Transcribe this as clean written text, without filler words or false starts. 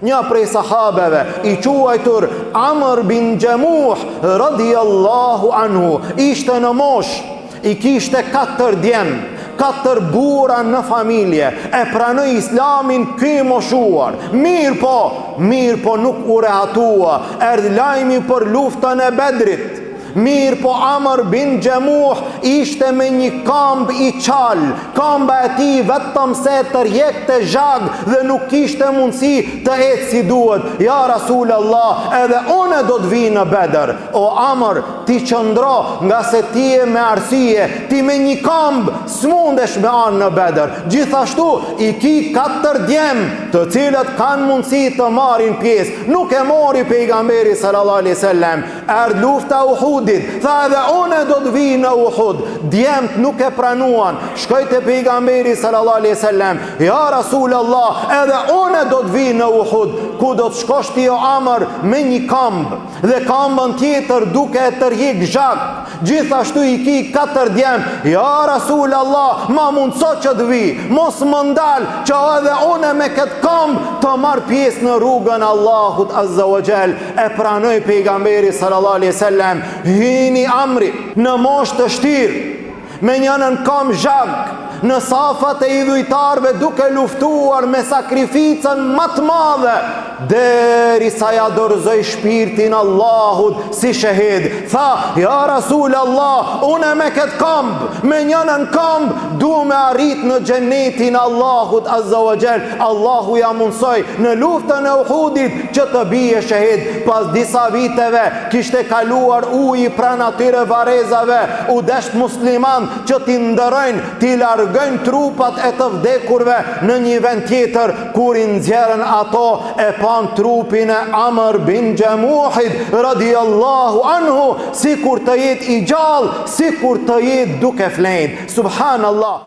Një prej sahabeve i quajtur Amr bin Gjemuh radhiyallahu anhu ishte në mosh, i kishte 4 djem, 4 bura në familje, e pranoi islamin ky moshuar. Mirë po nuk u rehatua, erdhi lajmi për luftën e Bedrit. Mirë po Amr bin Gjemuh ishte me një kamb i qal, kamba e ti vetëm se tërjekte zhag dhe nuk kishte mundësi të ecë si duhet. Ja Rasulallah, edhe une do të vi në Bedr. O Amr, ti qëndro, nga se ti e me arsye, ti me një kamb s'mundesh me anë në Bedr. Gjithashtu i ki 4 djem të cilët kanë mundësi të marrin pjesë. Nuk e mori pejgamberi sallallahu alaihi wasallam. Erdhi lufta Uhud, tha edhe une do të vi në Uhud. Djemt nuk e pranuan. Shkoj te pejgamberi sallallahu alaihi wasallam, ja Rasulallah, edhe une do të vi në Uhud. Ku do të shkosh ti o Amr? Me një kamb, dhe kambën tjetër duke e tërhiq zhag. Gjithashtu i ki 4 djem, ja Rasulallah, ma mundso që të vi, mos më ndal që edhe une me këtë kamb të marr pjesë në rrugën Allahut azza wa jall. E pranoi pejgamberi sallallahu alaihi wasallam. Hini Amri në moshë të shtirë, me njënën kam zhag, në safat e idhujtarve duke luftuar me sakrificën më të madhe, derisa ja dorëzoi shpirtin Allahut si shahid. Tha, ja Rasulallah, une me këtë kamb, me njënën kamb, du me arrit në xhenetin Allahut azza wa jall. Allahu ja mundsoi në luftën e Uhudit që të bie shahid. Pas disa viteve kishte kaluar uji pranë atyre varezave, u desht musliman që t'i ndërojnë, t'i largojnë trupat e të vdekurve në një vend tjetër. Kur i nxjerrën ato, e pan trupin e Amr bin Gjemuhit radhiyallahu anhu, sikur të jetë i gjallë, sikur të jetë duke flenjë. Subhanallah.